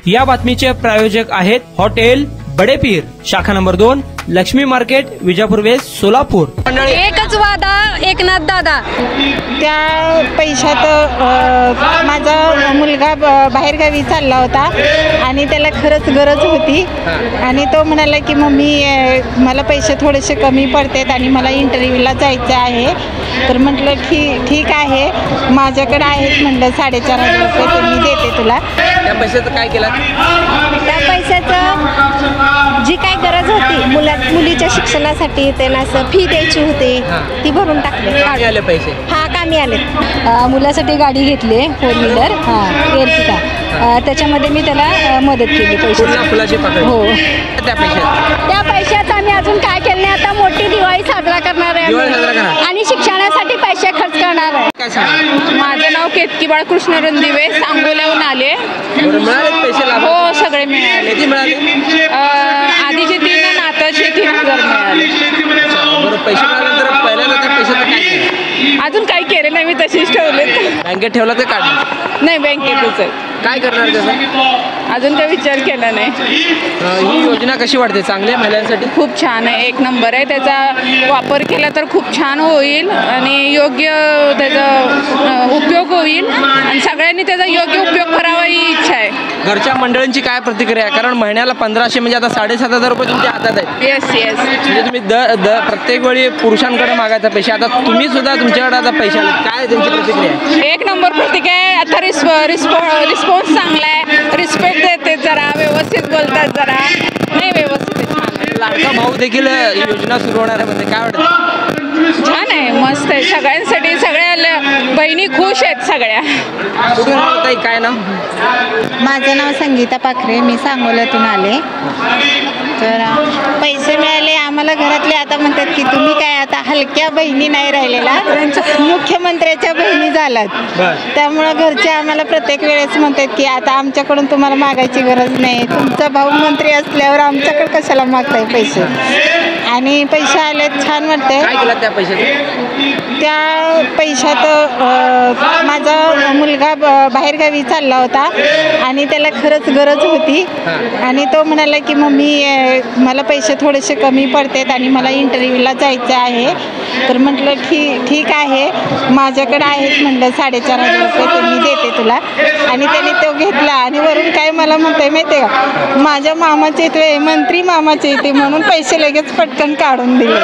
या बातमीचे प्रायोजक आहेत हॉटेल बडेपीर, शाखा number 2, Lakshmi market, Vijapur west, Solapur. एकच वादा एकनाथ दादा। त्या पैशात माझा मुलगा बाहेरगावी चालला होता आणि त्याला खरंच गरज होती आणि तो म्हणाला की मम्मी मला पैसे थोडेसे कमी पडतात आणि मला इंटरव्ह्यूला जायचं आहे। तर म्हटलं ठीक आहे, माझ्याकडे आहेत म्हटलं 4,500 रुपये, तर मी देते तुला। त्या पैशाचं काय केलं? त्या पैशाचं जी काय गरज होती मुलीच्या शिक्षणासाठी, त्याला असं फी द्यायची होती ती भरून टाकले। आले पैसे? हा, कामी आले। मुलासाठी गाडी घेतली 4 व्हीलर, एर्टिगा, त्याच्यामध्ये मी त्याला मदत केली पैसे। फुलाची पकड हो। त्या पैशाचं आम्ही अजून काय केलं नाही, आता मोठी दिवाळी साजरा करणार आहे आणि शिक्षणासाठी पैसे खर्च करणार आहे। माझं नाव केतकी बाळकृष्ण रणदिवे, सांगोल्याहून आले। पैसे? हो, सगळे मिळाले। किती मिळाले? आधीचे 3 आणि आताचे 3,000 मिळाले। बरं, पैसे मिळाल्यानंतर पहिल्यांदा त्या पैशाचं काय केलं? अजून काही केले नाही, मी तशीच ठेवले। बँकेत ठेवला ते काढलं? नाही, बँकेतच आहे। काय करणार त्याचा? अजून काही विचार केला नाही। ही योजना कशी वाटते? चांगली आहे महिलांसाठी? खूप छान आहे, 1 नंबर आहे। त्याचा वापर केला तर खूप छान होईल आणि योग्य त्याचा उपयोग होईल आणि सगळ्यांनी त्याचा योग्य उपयोग करावा ही इच्छा आहे। घरच्या मंडळींची काय प्रतिक्रिया आहे? कारण महिन्याला 1,500 म्हणजे आता 7,500 रुपये तुमच्या हातात आहेत। येस। म्हणजे तुम्ही प्रत्येक वेळी पुरुषांकडे मागायचा पैसे, आता तुम्ही सुद्धा तुमच्याकडे आता पैसे आले, काय त्यांची प्रतिक्रिया आहे? 1 नंबर प्रतिक्रिया आहे। आता रिस्पॉन्स चांगला आहे, रिस्पेक्ट देते, जरा व्यवस्थित बोलतात, जरा नाही व्यवस्थित आहे, छान आहे। लाडका भाऊ देखील योजना सुरू होणार आहे, म्हणजे काय वाटतं? छान आहे, मस्त आहे। सगळ्यांसाठी सगळ्या बहिणी खुश आहेत सगळ्या। कुठून ताई, काय नाव? माझं नाव संगीता पाखरे, मी सांगोल्यातून आले। तर पैसे मिळाले आम्हाला घरातले। आता म्हणतात की तुम्ही काय आता हलक्या बहिणी नाही राहिलेला, मुख्यमंत्र्याच्या बहिणी झालात। त्यामुळं घरचे आम्हाला प्रत्येक वेळेस म्हणतात की आता आमच्याकडून तुम्हाला मागायची गरज नाही, तुमचा भाऊ मंत्री असल्यावर आमच्याकडे कशाला मागताय पैसे। आणि पैसे आले, छान वाटतंय। काय केलं त्या पैशाचं? त्या पैशात माझा मुलगा बाहेरगावी चालला होता आणि त्याला खरंच गरज होती आणि तो म्हणाला की मम्मी मला पैसे थोडेसे कमी पडतात आणि मला इंटरव्ह्यूला जायचं आहे। तर म्हटलं ठीक आहे, माझ्याकडे आहेत म्हटलं 4,500 रुपये, तर मी देते तुला। आणि त्याने तो घेतला आणि वरून काय मला म्हणतोय माहिती आहे का, माझ्या मामाचे इथे मंत्री मामाचे इथे म्हणून पैसे लगेच पटकन काढून दिले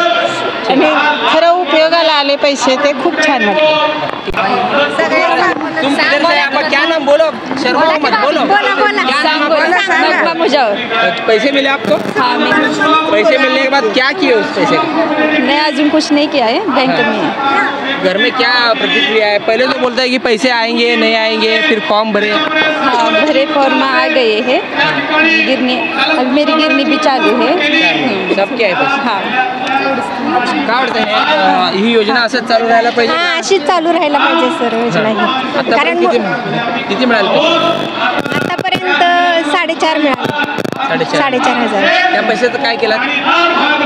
आणि खरं उपयोगाला आले पैसे, ते खूप छान वाटले। तुम किधर से? आपका क्या नाम? बोलो, शर्मा मत, बोलो। क्या नाम आपका? मुझे पैसे मिले आपको? हाँ, पैसे मिलने के बाद क्या किए उस पैसे का? मैं अजून कुछ नहीं किया है, बैंक में है। घर में क्या प्रतिक्रिया है? पहले तो बोलता है कि पैसे आएंगे नहीं आएंगे, फिर फॉर्म भरे। हाँ, भरे फॉर्म आ गए हैं, गिरनी अभी मेरी गिरनी भी चालू है। सब क्या है पैसे? हाँ। काय वाटतं ही योजना असंच चालू राहायला पाहिजे? हां, अशीच चालू राहायला पाहिजे सर योजना ही। कारण किती मिळाले? आतापर्यंत 4,500 मिळाले। 4,500। त्या पैशाचं काय केलं?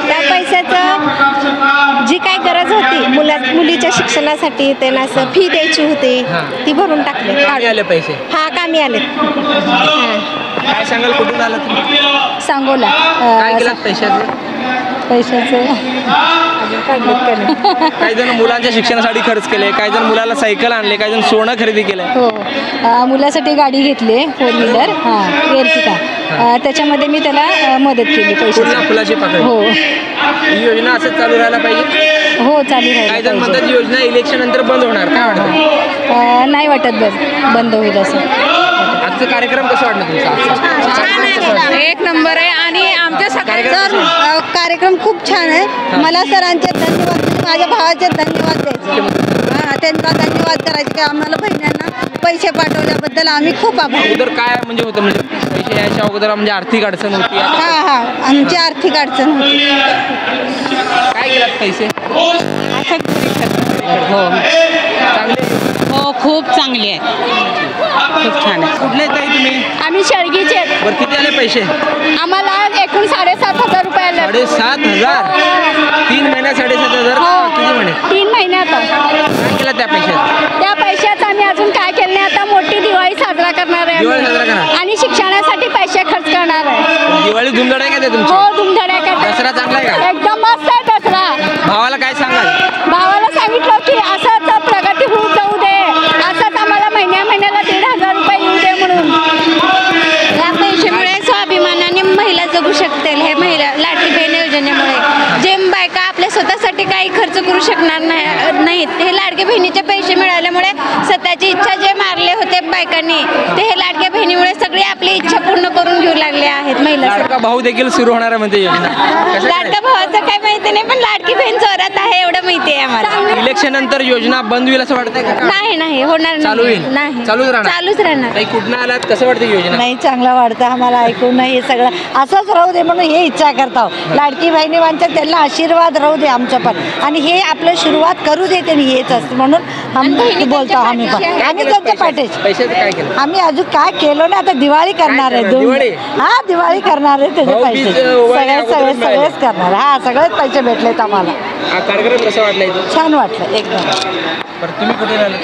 त्या पैशाचं जी काय गरज होती मुलीच्या शिक्षणासाठी, त्याला असं फी द्यायची होती ती भरून टाकले। आले पैसे? हा, कामी आले। काय सांगाल, कुठून आला तुम्ही? सांगोला। काय केलं पैशाचं? काही जण मुलांच्या शिक्षणासाठी खर्च केले, काही जण मुलाला सायकल आणले, काही जण सोनं खरेदी केलंय। हो, मुलासाठी गाडी घेतली 4 व्हीलर, एर्टिगा, त्याच्यामध्ये मी त्याला मदत केली पैसे। फुलाची पकड? हो। ही योजना असंच चालू राहायला पाहिजे? हो, चालू काही जण राहील। म्हणतात योजना इलेक्शन नंतर बंद होणार, काय वाटतं? नाही वाटत बंद होईल असं। आजचा कार्यक्रम कसं वाटलं तुमचा? 1 नंबर आहे आणि आमच्या सगळ्यांचा कार्यक्रम खूप छान आहे। मला सरांचे धन्यवाद, माझ्या भावाचे धन्यवाद द्यायचे, त्यांचा धन्यवाद करायचे की आम्हाला बहिणींना पैसे पाठवल्याबद्दल आम्ही खूप आभारी। अगोदर काय म्हणजे होतं, म्हणजे पैसे यायच्या अगोदर म्हणजे आर्थिक अडचण होती? हा, आमची आर्थिक अडचण होती। काय केलं पैसे? हो, चांगले? हो, खूप चांगली आहे, खूप छान आहे। कुठले ताई तुम्ही? आम्ही शेळगीचे। बरं, किती आले पैसे? आम्हाला एकूण 7,500 रुपये आले। 7,500? 3 महिन्यात 7,500? किती महिने? 3 महिन्यात। काय केलं त्या पैशात? त्या पैशाचं आम्ही अजून काय केलं नाही, आता मोठी दिवाळी साजरा करणार आहे दिवाळी साजरा करणार आणि शिक्षणासाठी दिवाळी धुमधडाक्यात आहे तुमची? हो धुमधडाक्यात. दसरा चांगला आहे का? एकदम मस्त आहे दसरा. भावाला काय सांगाल? भावाला सांगितलं की असंच प्रगती होऊन जाऊ दे, असंच आम्हाला महिन्याला 1,500 रुपये येऊ दे म्हणून. या पैशामुळे स्वाभिमानाने महिला जगू शकतील. हे महिला लाडकी बहीण योजनेमुळे जे बायका आपल्या स्वतःसाठी काही खर्च करू शकणार नाहीत, हे लाडक्या बहिणीचे पैसे मिळाल्यामुळे स्वतःची इच्छा जे मारले होते बायकांनी ते हे लाडक्या बहिणीमुळे सगळी आपली इच्छा पूर्ण करून घेऊ लागले आहेत महिला. लाडका भाऊ देखील सुरू होणार आहे म्हणते योजना. लाडक्या भावाचं काही माहिती नाही, पण लाडकी बहीण जोरात आहे एवढं माहिती आहे आम्हाला. इलेक्शन नंतर योजना बंद होईल असं वाटतंय का? नाही होणार चालू होईल? नाही, चालूच राहणार. काही कुठनं आलात, कसं वाटतं योजना? नाही चांगलं वाटतं आम्हाला ऐकून. हे सगळं असंच राहू दे म्हणून हे इच्छा करतो. लाडकी बहिणी माणसं त्यांना आशीर्वाद राहू दे आमचं पण, आणि हे आपलं सुरुवात करू दे त्यांनी, हेच असतं म्हणून आम्ही बोलतो. आम्ही पण त्यांच्या पाठीशी. पैशाचं काय केलं? आम्ही अजून काय केलो ना, आता दिवाळी करणार आहे. दिवाळी? हा दिवाळी करणार आहे, त्याचे पैसे सगळेच करणार. हा सगळेच पैसे भेटलेत आम्हाला. हा कार्यक्रम कसा वाटला इथं? छान वाटलं एकदम. बरं तुम्ही कुठे राहिलात?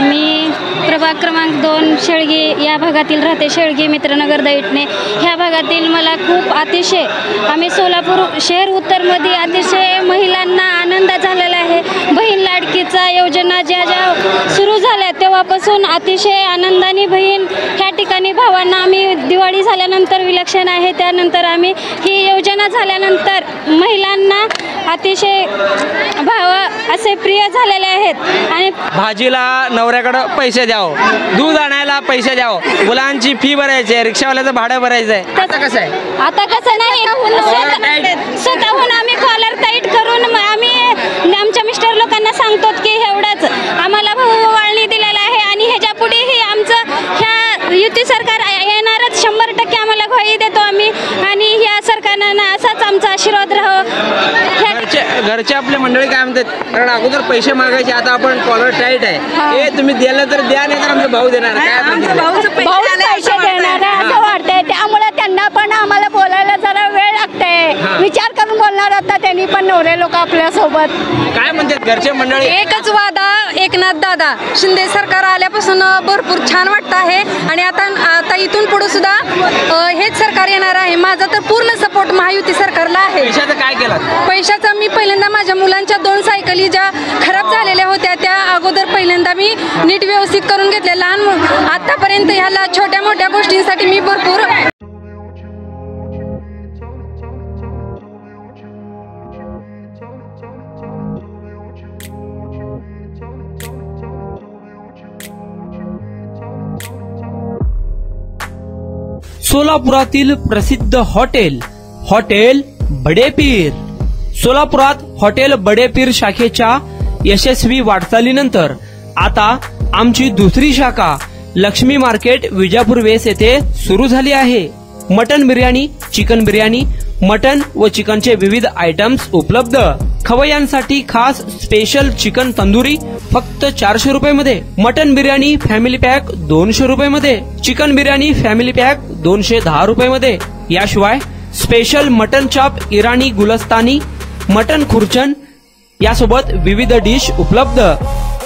मी प्रभाग क्रमांक 2 शेळगी या भागातील राहते. शेळगी मित्रनगर दैठणे ह्या भागातील मला खूप अतिशय, आम्ही सोलापूर शहर उत्तरमध्ये अतिशय महिलांना आनंद झालेला आहे. बहीण लाडकीचा योजना ज्या सुरू झाल्या तेव्हापासून अतिशय आनंदाने बहीण ह्या ठिकाणी भावांना आम्ही दिवाळी झाल्यानंतर विलक्षण आहे, त्यानंतर आम्ही ही योजना झाल्यानंतर महिलांना अतिशय भाव असे प्रिय झालेले आहेत. आणि भाजीला नवऱ्याकडे पैसे द्यावं, दूध आणायला पैसे द्यावं, मुलांची फी भरायची आहे, रिक्षावाल्याचं भाडं भरायचं आहे. आता कसं आहे? आता कसं नाही, स्वतःहून आम्ही कॉलर टाईट करून आम्ही आमच्या मिस्टर लोकांना सांगतो की एवढंच आम्हाला वाळणी दिलेला आहे आणि ह्याच्या पुढेही आमचं ह्या युती सरकार येणारच 100% आम्हाला ग्वाही देतो आम्ही. आणि ह्या सरकारनं असाच आमचा आशीर्वाद राहावं. घरचे आपले मंडळी काय म्हणतात, कारण अगोदर पैसे मागायचे, आता आपण कॉलर टाईट आहे, हे तुम्ही द्यायला तर द्या, नाही तर आमचा भाऊ देणार. भाऊच पैसे देणार आहे असं वाटतंय, त्यामुळे त्यांना पण आम्हाला बोलायला जरा वेळ लागतंय. विचार करून बोलणार होता त्यांनी पण, नवरे लोक आपल्या सोबत. काय म्हणतात घरचे मंडळी? एकच वादा, एकनाथ दादा शिंदे सरकार आल्यापासून भरपूर छान वाटतं आहे. आणि आता इथून पुढे सुद्धा हेच सरकार येणार आहे. माझा तर पूर्ण सपोर्ट महायुती सरकारला आहे. पैशाचं काय केलं? पैशाचा मी पहिल्यांदा माझ्या मुलांच्या 2 सायकली ज्या खराब झालेल्या होत्या त्या अगोदर पहिल्यांदा मी नीट व्यवस्थित करून घेतल्या. लहान आतापर्यंत ह्याला छोट्या मोठ्या गोष्टींसाठी मी भरपूर सोलापुरातील प्रसिद्ध हॉटेल बडेपीर. सोलापुरात हॉटेल बडेपीर शाखेच्या यशस्वी वाटचालीनंतर आता आमची दुसरी शाखा लक्ष्मी मार्केट विजापूर वेस येथे सुरू झाली आहे. Mutton biryani, chicken biryani, mutton व चिकनचे विविध आयटम्स उपलब्ध. खवय्यांसाठी खास स्पेशल चिकन तंदुरी फक्त 400 रुपये मध्ये. मटन बिर्याणी फॅमिली पॅक 200 रुपये मध्ये. चिकन बिर्याणी फॅमिली पॅक 210 रुपये मध्ये. याशिवाय स्पेशल मटन चाप, इराणी गुलस्तानी, मटन खुर्चन यासोबत विविध डिश उपलब्ध.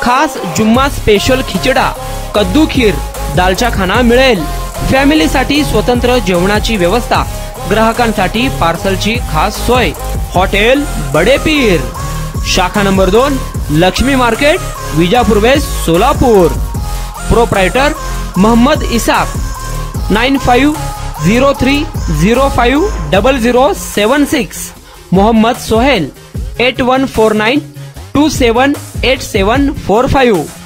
खास जुम्मा स्पेशल खिचडा, कद्दू खीर, दालचा खाना मिळेल. फॅमिलीसाठी स्वतंत्र जेवणाची व्यवस्था, ग्राहकांसाठी पार्सलची खास सोय. हॉटेल बडेपीर, शाखा number 2, Lakshmi market, Vijapur west, Solapur. Proprietor Mohammed Isaq. 9503050076. Mohammed Sohel. 8149278745.